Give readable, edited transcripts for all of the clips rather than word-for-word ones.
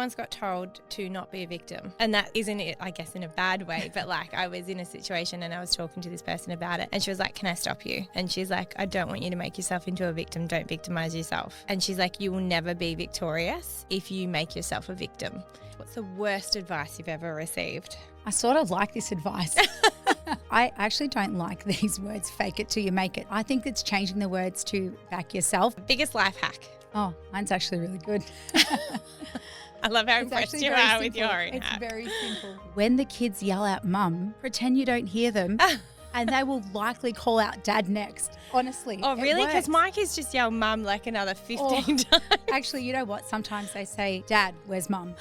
once got told to not be a victim. And that isn't it, I guess, in a bad way. But like I was in a situation and I was talking to this person about it and she was like, can I stop you? And she's like, I don't want you to make yourself into a victim. Don't victimize yourself. And she's like, you will never be victorious if you make yourself a victim. What's the worst advice you've ever received? I sort of like this advice. I actually don't like these words, fake it till you make it. I think it's changing the words to back yourself. Biggest life hack? Oh, mine's actually really good. I love how impressed you are with your own It's hack. very simple. When the kids yell out mum, pretend you don't hear them and they will likely call out dad next. Honestly. Oh, really? Because Because my kids just yell mum like another 15 times. Actually, you know what? Sometimes they say, Dad, where's mum?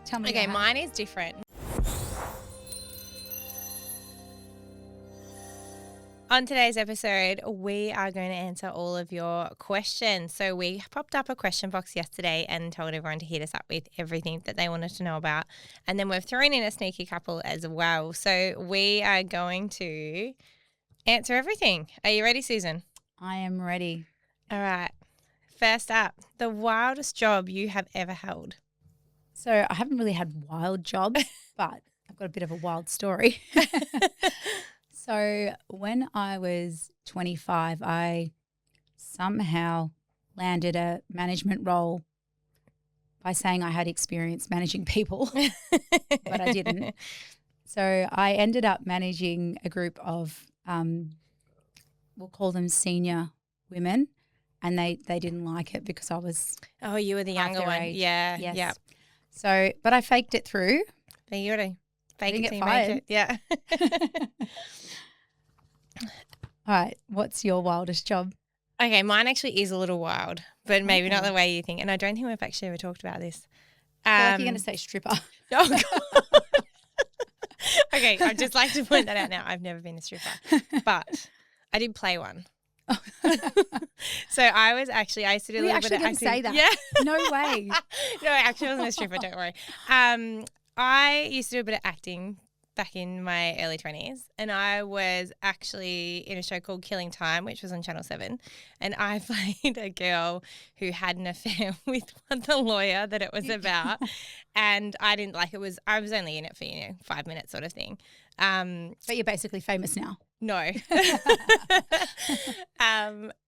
Tell me. Okay, mine is different. On today's episode, we are going to answer all of your questions. So we popped up a question box yesterday and told everyone to hit us up with everything that they wanted to know about. And then we've thrown in a sneaky couple as well. So we are going to answer everything. Are you ready, Susan? I am ready. All right. First up, the wildest job you have ever held. So I haven't really had wild jobs, but I've got a bit of a wild story. So when I was 25, I somehow landed a management role by saying I had experience managing people, but I didn't. So I ended up managing a group of, we'll call them senior women, and they didn't like it because I was Oh, you were the half younger their one. age. Yeah. Yes. Yeah. So, but I faked it through. But you got to fake Didn't it get till you make it. Yeah. All right, what's your wildest job? Okay, mine actually is a little wild, but maybe not Okay. the way you think. And I don't think we've actually ever talked about this. I feel like you're going to say stripper. Oh, God. Okay, I'd just like to point that out now. I've never been a stripper, but I did play one. So I used to do a Were little you bit actually of going to acting. say that? Yeah. No way. No, I actually wasn't a stripper, don't worry. I used to do a bit of acting back in my early 20s, and I was actually in a show called Killing Time, which was on Channel 7, and I played a girl who had an affair with the lawyer that it was about, and I didn't like it. I was only in it for 5 minutes sort of thing. But you're basically famous now. No.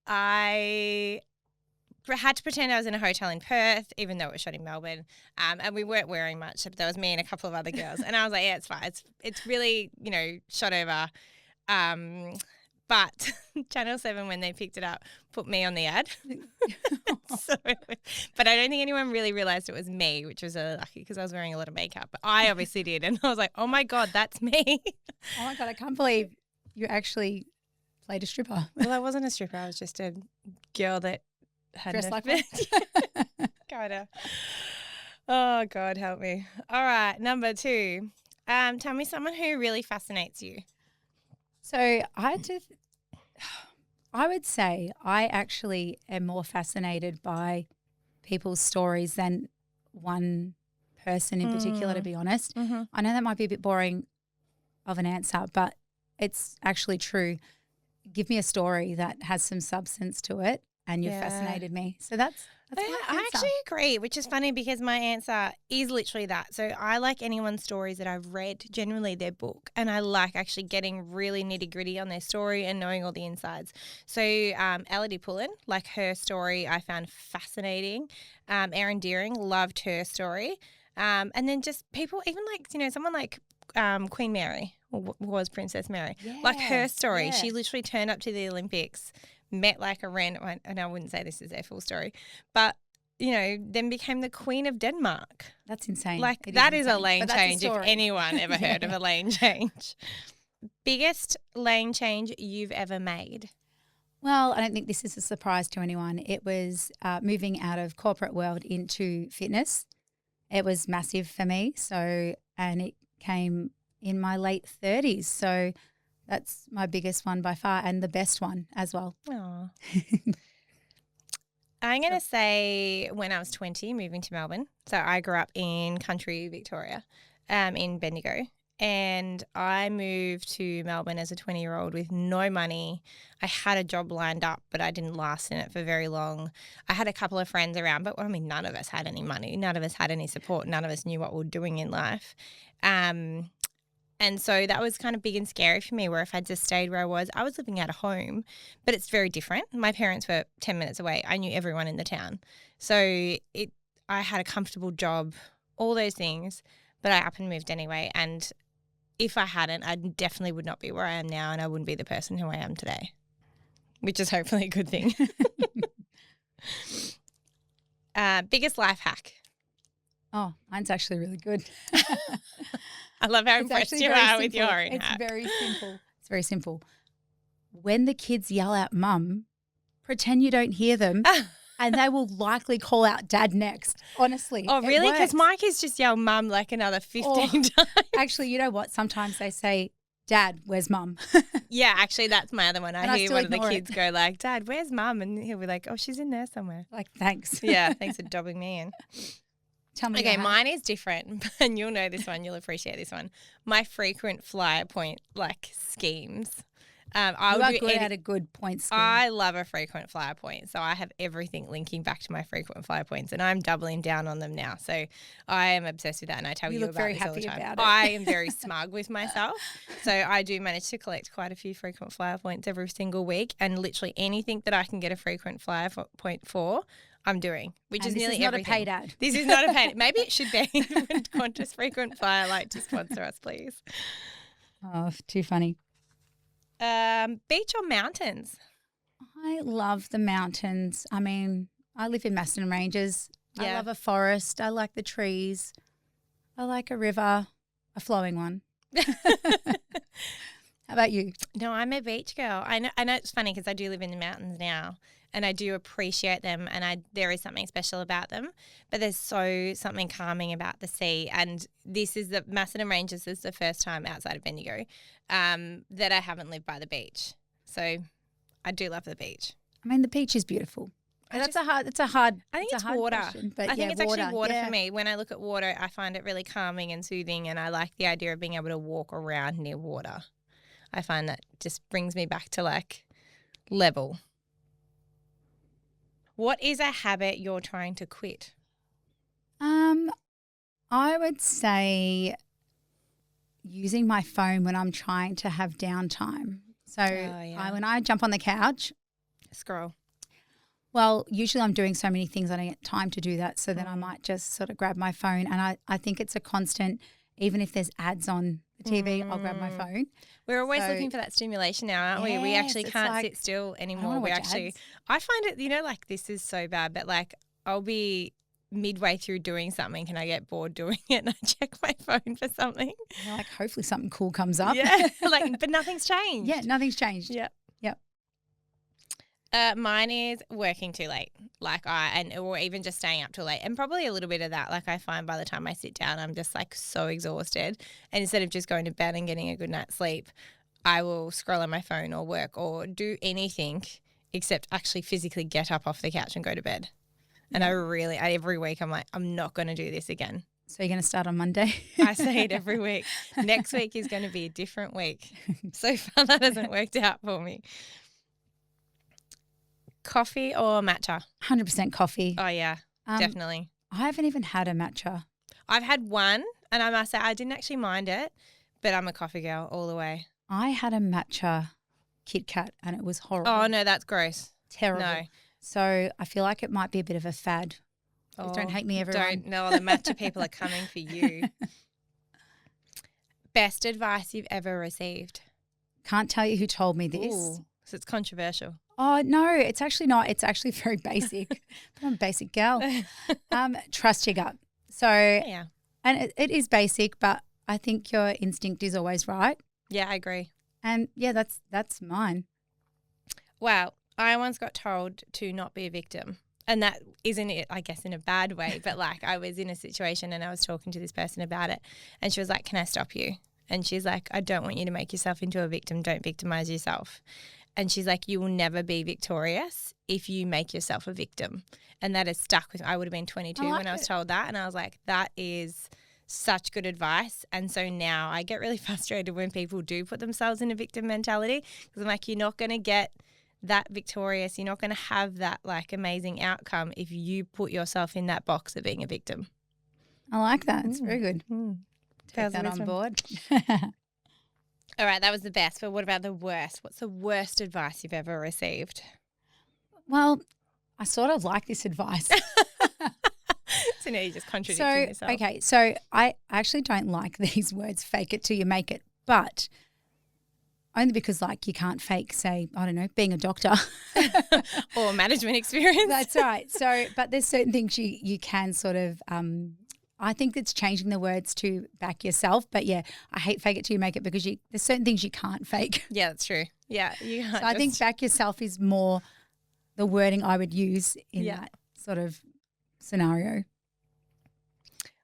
I had to pretend I was in a hotel in Perth, even though it was shot in Melbourne, and we weren't wearing much. But there was me and a couple of other girls, and I was like, "Yeah, it's fine. It's really shot over." But Channel 7, when they picked it up, put me on the ad. But I don't think anyone really realised it was me, which was lucky because I was wearing a lot of makeup. But I obviously did, and I was like, "Oh my God, that's me!" Oh my God, I can't believe you actually played a stripper. Well, I wasn't a stripper. I was just a girl that had Dressed an like affair. one. Kinda. Oh, God, help me. All right, number 2. Tell me someone who really fascinates you. So I would say I actually am more fascinated by people's stories than one person in particular, to be honest. Mm-hmm. I know that might be a bit boring of an answer, but it's actually true. Give me a story that has some substance to it and you've fascinated me. So that's my I answer. actually agree, which is funny because my answer is literally that. So I like anyone's stories that I've read, generally their book, and I like actually getting really nitty gritty on their story and knowing all the insides. So Elodie Pullen, like her story I found fascinating. Erin Deering, loved her story. And then just people, even like, someone like Queen Mary, or was Princess Mary, like her story. Yeah. She literally turned up to the Olympics, met like a random, and I wouldn't say this is their full story, but then became the Queen of Denmark. That's insane. Like It that is a insane. lane But that's a change if story. anyone ever heard of a lane change. Biggest lane change you've ever made? Well, I don't think this is a surprise to anyone. It was moving out of corporate world into fitness. It was massive for me. And it came in my late 30s. So that's my biggest one by far and the best one as well. Oh. I'm going to say when I was 20, moving to Melbourne. So I grew up in country Victoria, in Bendigo. And I moved to Melbourne as a 20-year-old with no money. I had a job lined up, but I didn't last in it for very long. I had a couple of friends around, but I mean, none of us had any money. None of us had any support. None of us knew what we were doing in life. And so that was kind of big and scary for me, where if I'd just stayed where I was living out of home, but it's very different. My parents were 10 minutes away. I knew everyone in the town. So I had a comfortable job, all those things, but I up and moved anyway. And if I hadn't, I definitely would not be where I am now, and I wouldn't be the person who I am today, which is hopefully a good thing. Biggest life hack. Oh, mine's actually really good. I love how impressed you are with your own It's hack. very simple. It's very simple. When the kids yell out mum, pretend you don't hear them and they will likely call out dad next. Honestly. Oh, really? Because Because my kids just yell mum like another 15 times. Actually, you know what? Sometimes they say, Dad, where's mum? Yeah, actually, that's my other one. And I I hear still one of the ignore kids go like, Dad, where's mum? And he'll be like, oh, she's in there somewhere. Like, thanks. Yeah, thanks for dobbing me in. Tell me. Okay, your hack. mine is different, and you'll know this one. You'll appreciate this one. My frequent flyer point schemes. I You would are do good at a good point scheme. I love a frequent flyer point, so I have everything linking back to my frequent flyer points, and I'm doubling down on them now. So I am obsessed with that, and I tell You you look about very this all the happy time. about it. I am very smug with myself, so I do manage to collect quite a few frequent flyer points every single week, and literally anything that I can get a frequent flyer point for, I'm doing, which And is this nearly is not everything. a paid ad. This is not a paid. Maybe it should be. Qantas frequent flyer like to sponsor us, please. Oh, too funny. Beach or mountains? I love the mountains. I mean, I live in Macedon Ranges. I Yeah. love a forest. I like the trees. I like a river, a flowing one. How about you? No, I'm a beach girl. I know it's funny because I do live in the mountains now, and I do appreciate them, and there is something special about them. But there's something calming about the sea, and this is the Macedon Ranges. This is the first time outside of Bendigo that I haven't lived by the beach. So I do love the beach. I mean, the beach is beautiful. I That's a hard. I think it's a hard water. question, but I think it's water, actually water yeah. for me. When I look at water, I find it really calming and soothing, and I like the idea of being able to walk around near water. I find that just brings me back to like level. What is a habit you're trying to quit? I would say using my phone when I'm trying to have downtime. So yeah. when I jump on the couch, Scroll. well, usually I'm doing so many things I don't get time to do that. So then I might just sort of grab my phone, and I think it's a constant. Even if there's ads on the TV, I'll grab my phone. We're always So- looking for that stimulation now, aren't we? We Yes, actually it's can't like, sit still I anymore. wanna We watch actually, ads. I find it, like this is so bad, but like I'll be midway through doing something and I get bored doing it and I check my phone for something. Like, hopefully something cool comes up. Yeah, but nothing's changed. Yeah, nothing's changed. Yep. Yep. Mine is working too late, or even just staying up too late, and probably a little bit of that. Like I find by the time I sit down, I'm just like so exhausted, and instead of just going to bed and getting a good night's sleep, I will scroll on my phone or work or do anything except actually physically get up off the couch and go to bed. And every week I'm like, I'm not going to do this again. So you're going to start on Monday? I say it every week. Next week is going to be a different week. So far that hasn't worked out for me. Coffee or matcha? 100% coffee. Oh, yeah, definitely. I haven't even had a matcha. I've had one, and I must say I didn't actually mind it, but I'm a coffee girl all the way. I had a matcha Kit Kat and it was horrible. Oh, no, that's gross. Terrible. No. So I feel like it might be a bit of a fad. Please don't hate me, everyone. Don't. No, the matcha people are coming for you. Best advice you've ever received? Can't tell you who told me this. Ooh, so it's controversial. Oh, no, it's actually not. It's actually very basic. But I'm a basic gal. Trust your gut. So, Yeah. and it is basic, but I think your instinct is always right. Yeah, I agree. And yeah, that's mine. Well, I once got told to not be a victim. And that isn't it, I guess, in a bad way. But like I was in a situation and I was talking to this person about it. And she was like, can I stop you? And she's like, I don't want you to make yourself into a victim. Don't victimize yourself. And she's like, you will never be victorious if you make yourself a victim. And that has stuck with me. I would have been 22 I like when I was it. told that. And I was like, that is such good advice. And so now I get really frustrated when people do put themselves in a victim mentality, because I'm like, you're not going to get that victorious. You're not going to have that like amazing outcome if you put yourself in that box of being a victim. I like that. It's very good. Take that on board. All right, that was the best. But what about the worst? What's the worst advice you've ever received? Well, I sort of like this advice. So now you're just contradicting yourself. Okay, so I actually don't like these words, fake it till you make it, but only because like you can't fake, say, I don't know, being a doctor. Or management experience. That's right. So, but there's certain things you can sort of I think it's changing the words to back yourself. But yeah, I hate fake it till you make it because there's certain things you can't fake. Yeah, that's true. Yeah. You can't I think back yourself is more the wording I would use in that sort of scenario.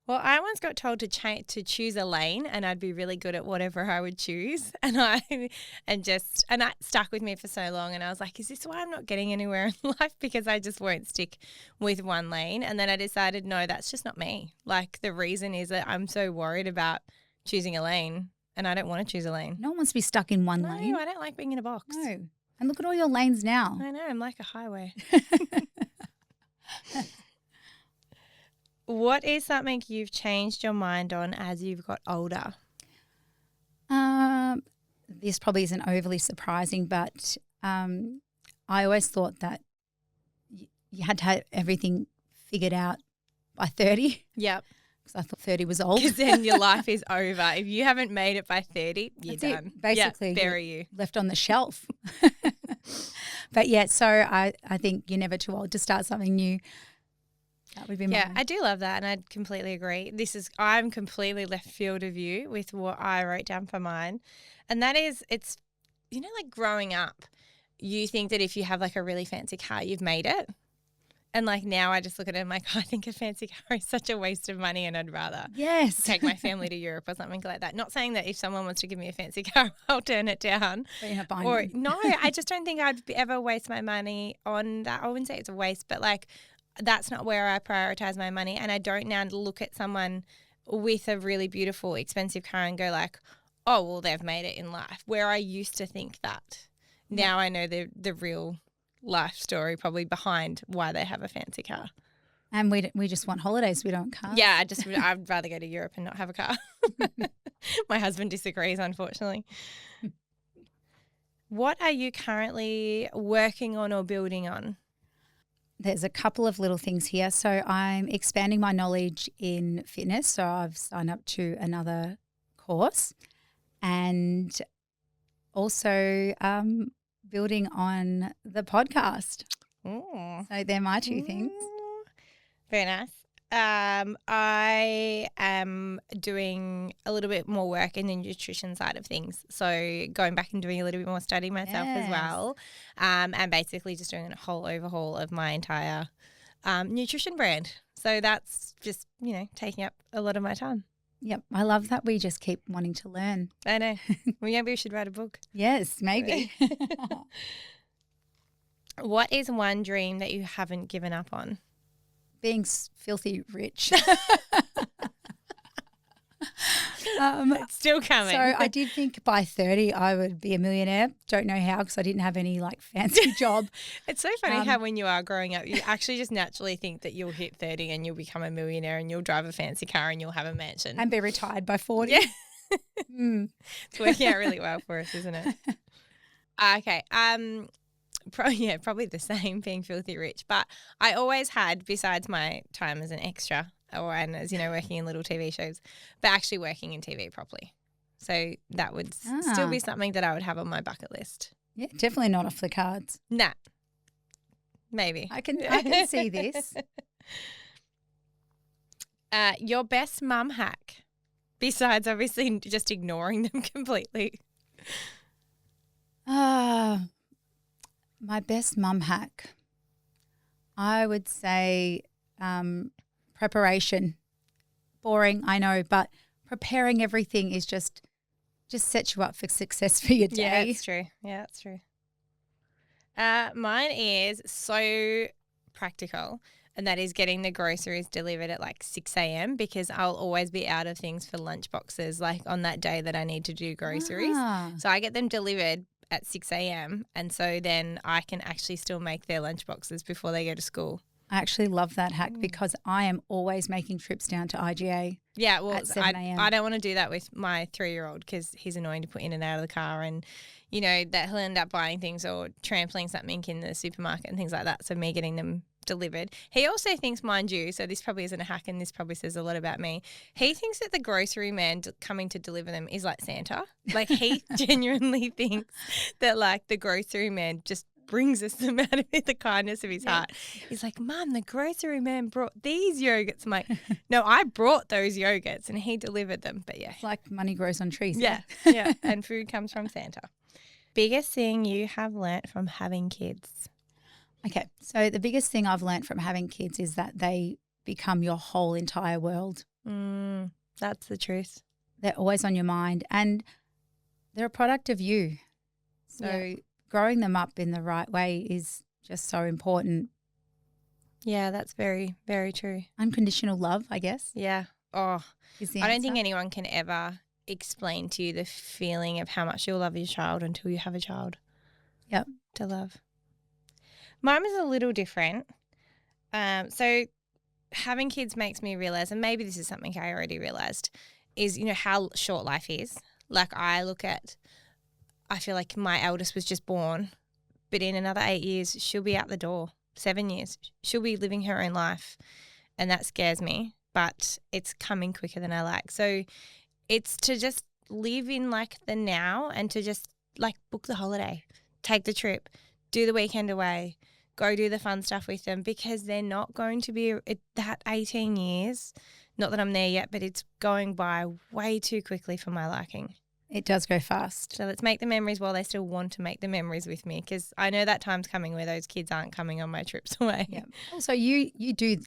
Well, I once got told to choose a lane, and I'd be really good at whatever I would choose, and that stuck with me for so long. And I was like, "Is this why I'm not getting anywhere in life? Because I just won't stick with one lane." And then I decided, no, that's just not me. Like the reason is that I'm so worried about choosing a lane, and I don't want to choose a lane. No one wants to be stuck in one lane. No, I don't like being in a box. No, and look at all your lanes now. I know, I'm like a highway. What is something you've changed your mind on as you've got older? This probably isn't overly surprising, but I always thought that you had to have everything figured out by 30. Yep. Because I thought 30 was old. Because then your life is over. If you haven't made it by 30, you're done. Basically, bury you. Left on the shelf. But yeah, so I think you're never too old to start something new. That would be I do love that, and I completely agree. I'm completely left field of you with what I wrote down for mine, and that is, it's, like growing up, you think that if you have like a really fancy car, you've made it, and like now I just look at it and I'm like, I think a fancy car is such a waste of money, and I'd rather take my family to Europe or something like that. Not saying that if someone wants to give me a fancy car, I'll turn it down. But you're not buying one. No, I just don't think I'd ever waste my money on that. I wouldn't say it's a waste, but like, that's not where I prioritize my money. And I don't now look at someone with a really beautiful, expensive car and go like, oh, well, they've made it in life, where I used to think that. Now I know the real life story probably behind why they have a fancy car. And we just want holidays. We don't cars. Yeah, I'd rather go to Europe and not have a car. My husband disagrees, unfortunately. What are you currently working on or building on? There's a couple of little things here. So I'm expanding my knowledge in fitness. So I've signed up to another course, and also building on the podcast. Ooh. So they're my two things. Very nice. I am doing a little bit more work in the nutrition side of things. So going back and doing a little bit more study myself as well. And basically just doing a whole overhaul of my entire nutrition brand. So that's just, taking up a lot of my time. Yep. I love that we just keep wanting to learn. I know. Well, maybe we should write a book. Yes, maybe. What is one dream that you haven't given up on? Being filthy rich. It's still coming. So I did think by 30 I would be a millionaire. Don't know how, because I didn't have any fancy job. It's so funny how when you are growing up, you actually just naturally think that you'll hit 30 and you'll become a millionaire and you'll drive a fancy car and you'll have a mansion. And be retired by 40. Yeah. It's working out really well for us, isn't it? Okay. Probably the same, being filthy rich. But I always had, besides my time as an extra and as, working in little TV shows, but actually working in TV properly. So that would still be something that I would have on my bucket list. Yeah, definitely not off the cards. Nah. Maybe. I can see this. Your best mum hack, besides obviously just ignoring them completely. My best mum hack, I would say preparation. Boring, I know, but preparing everything is just sets you up for success for your day. Yeah, that's true. Yeah, that's true. Mine is so practical. and that is getting the groceries delivered at like 6 a.m. because I'll always be out of things for lunch boxes like on that day that I need to do groceries. So I get them delivered at 6 a.m. and so then I can actually still make their lunch boxes before they go to school. I actually love that hack because I am always making trips down to IGA. Yeah, well, at 7 a.m. I don't want to do that with my 3-year-old because he's annoying to put in and out of the car and, you know, that he'll end up buying things or trampling something in the supermarket and things like that. So me getting them delivered. He also thinks, mind you, so this probably isn't a hack and this probably says a lot about me. He thinks that the grocery man coming to deliver them is like Santa. Like he genuinely thinks that like the grocery man just brings us them out of the kindness of his heart. He's like, Mum, the grocery man brought these yogurts. I'm like, no, I brought those yogurts and he delivered them. But yeah. It's like money grows on trees. Yeah. Yeah. And food comes from Santa. Biggest thing you have learnt from having kids? Okay. So the biggest thing I've learnt from having kids is that they become your whole entire world. That's the truth. They're always on your mind and they're a product of you. So growing them up in the right way is just so important. Yeah, that's very, very true. Unconditional love, I guess. Yeah. Oh, I don't think anyone can ever explain to you the feeling of how much you'll love your child until you have a child. Yep. To love. Mine was a little different. So having kids makes me realize, and maybe this is something I already realized, is, you know, how short life is. Like I feel like my eldest was just born, but in another 8 years, she'll be out the door. 7 years, she'll be living her own life. And that scares me, but it's coming quicker than I like. So it's to just live in like the now and to just like book the holiday, take the trip, do the weekend away, go do the fun stuff with them because they're not going to be that 18 years. Not that I'm there yet, but it's going by way too quickly for my liking. It does go fast. So let's make the memories while they still want to make the memories with me because I know that time's coming where those kids aren't coming on my trips away. Yeah. Also, you do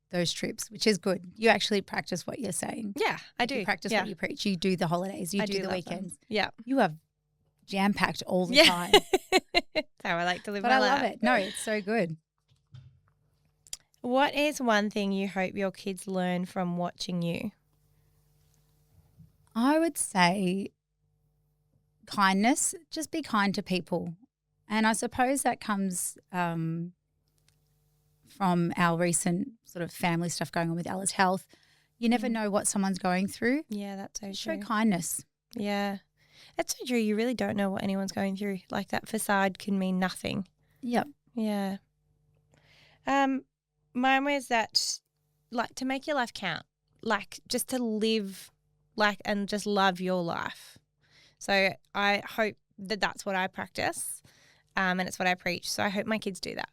those trips, which is good. You actually practice what you're saying. Yeah, I do. You practice what you preach. You do the holidays. You do the weekends. Them. Yeah. You have jam-packed all the time. That's how I like to live but my I life. love it. No, it's so good. What is one thing you hope your kids learn from watching you? I would say kindness. Just be kind to people. And I suppose that comes from our recent sort of family stuff going on with Ella's health. You never know what someone's going through. Yeah, that's so true. Show kindness. Yeah. That's so true. You really don't know what anyone's going through. Like that facade can mean nothing. Yep. Yeah. Mine was that, like, to make your life count, like, just to live, like, and just love your life. So I hope that that's what I practice, and it's what I preach. So I hope my kids do that.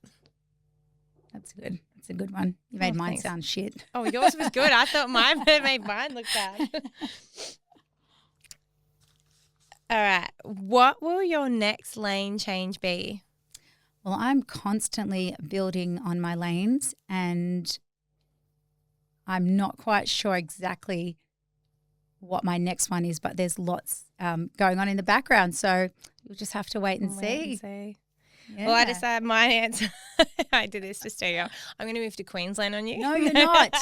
That's good. That's a good one. You made mine thanks. sound shit. Oh, yours was good. I thought mine made mine look bad. All right. What will your next lane change be? Well, I'm constantly building on my lanes and I'm not quite sure exactly what my next one is, but there's lots going on in the background. So you'll just have to wait and see. Yeah. Well, I decided my answer. I did this to stay up. I'm going to move to Queensland on you. No, you're not.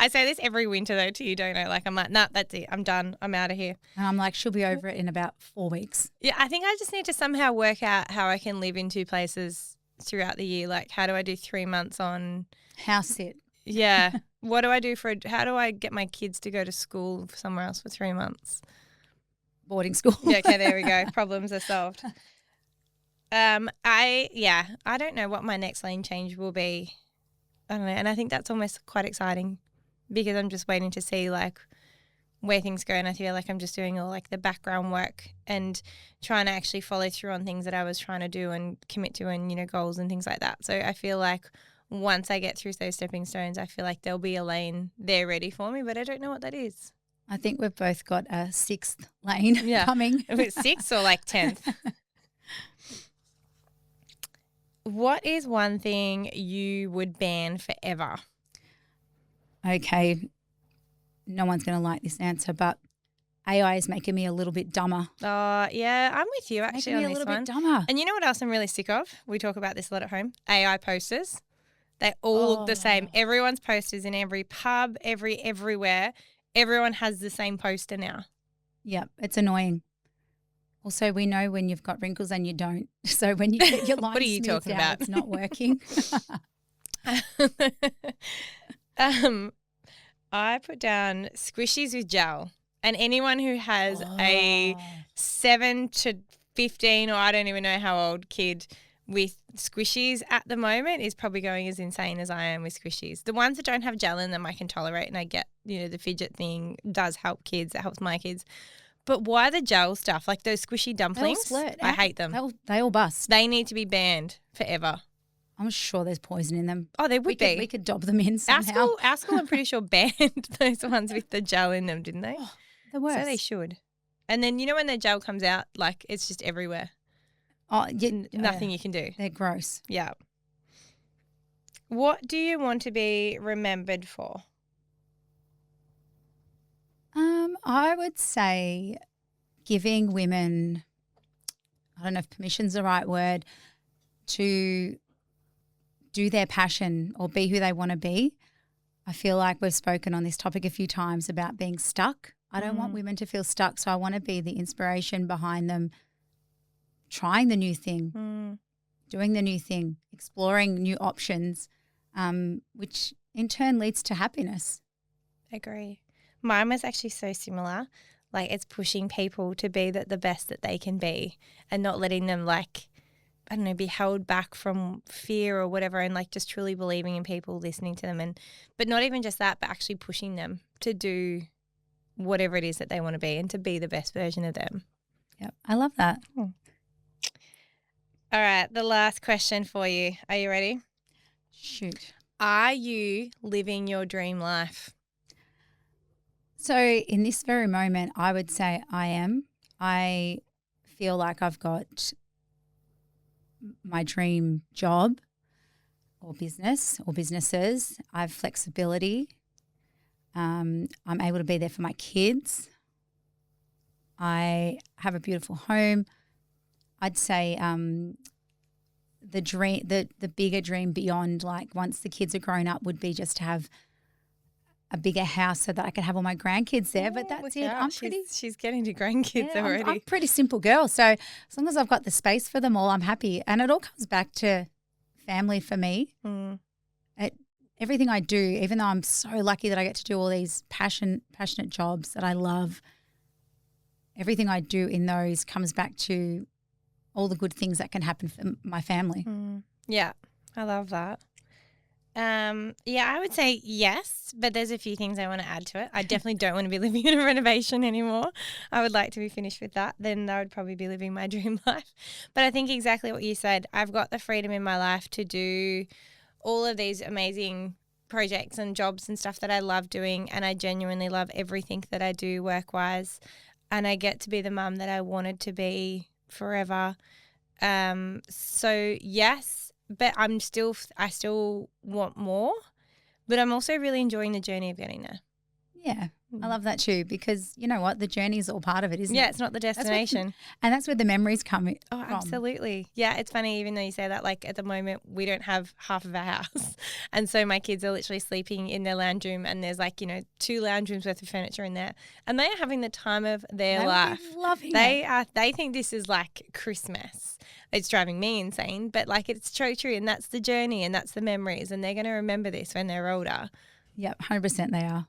I say this every winter though to you, don't I? Like I'm like, nah, that's it. I'm done. I'm out of here. And I'm like, she'll be over it in about 4 weeks. Yeah, I think I just need to somehow work out how I can live in 2 places throughout the year. Like, how do I do 3 months on house sit? Yeah. What do I do how do I get my kids to go to school somewhere else for 3 months? Boarding school. Yeah. Okay. There we go. Problems are solved. I don't know what my next lane change will be. I don't know. And I think that's almost quite exciting because I'm just waiting to see like where things go. And I feel like I'm just doing all like the background work and trying to actually follow through on things that I was trying to do and commit to and, you know, goals and things like that. So I feel like once I get through those stepping stones, I feel like there'll be a lane there ready for me, but I don't know what that is. I think we've both got a 6th lane coming. If it's 6th or like 10th. What is one thing you would ban forever? Okay, no one's going to like this answer, but AI is making me a little bit dumber. Yeah, I'm with you actually on this one. Making me a little bit dumber. And you know what else I'm really sick of? We talk about this a lot at home. AI posters. They all look the same. Oh. Everyone's posters in every pub, everywhere. Everyone has the same poster now. Yep, it's annoying. Also, we know when you've got wrinkles and you don't. So when you get your lines What are you smoothed talking out, about? it's not working. I put down squishies with gel, and anyone who has a 7 to 15 or I don't even know how old kid with squishies at the moment is probably going as insane as I am with squishies. The ones that don't have gel in them I can tolerate, and I get, the fidget thing does help kids. It helps my kids. But why the gel stuff? Like those squishy dumplings, I hate them. They all bust. They need to be banned forever. I'm sure there's poison in them. Oh, there would be. We could dob them in somehow. Our school, I'm pretty sure, banned those ones with the gel in them, didn't they? Oh, the worst. So they should. And then when the gel comes out, like it's just everywhere. Oh, Nothing you can do. They're gross. Yeah. What do you want to be remembered for? I would say giving women, I don't know if permission's the right word, to do their passion or be who they want to be. I feel like we've spoken on this topic a few times about being stuck. I don't want women to feel stuck, so I want to be the inspiration behind them trying the new thing, doing the new thing, exploring new options, which in turn leads to happiness. Agree. Mine was actually so similar. Like it's pushing people to be the best that they can be and not letting them be held back from fear or whatever, and like just truly believing in people, listening to them, but not even just that, but actually pushing them to do whatever it is that they want to be and to be the best version of them. Yep, I love that. All right, the last question for you. Are you ready? Shoot. Are you living your dream life? So in this very moment, I would say I am. I feel like I've got my dream job or business or businesses. I have flexibility. I'm able to be there for my kids. I have a beautiful home. I'd say the dream, the bigger dream beyond, like once the kids are grown up, would be just to have a bigger house so that I could have all my grandkids there. But that's it. She's getting to grandkids already. I'm a pretty simple girl. So as long as I've got the space for them all, I'm happy. And it all comes back to family for me. Everything I do, even though I'm so lucky that I get to do all these passionate jobs that I love, everything I do in those comes back to all the good things that can happen for my family. Yeah, I love that. I would say yes, but there's a few things I want to add to it. I definitely don't want to be living in a renovation anymore. I would like to be finished with that. Then I would probably be living my dream life. But I think exactly what you said. I've got the freedom in my life to do all of these amazing projects and jobs and stuff that I love doing, and I genuinely love everything that I do work-wise, and I get to be the mum that I wanted to be forever. So yes, but I still want more, but I'm also really enjoying the journey of getting there. Yeah, I love that too, because you know what? The journey is all part of it, isn't it? Yeah, it's not the destination. And that's where the memories come in. Oh, absolutely. Yeah, it's funny, even though you say that, like at the moment we don't have half of our house. And so my kids are literally sleeping in their lounge room, and there's 2 lounge rooms worth of furniture in there. And they are having the time of their life. Loving it. They think this is like Christmas. It's driving me insane, but it's so true. And that's the journey and that's the memories. And they're going to remember this when they're older. Yep, 100% they are.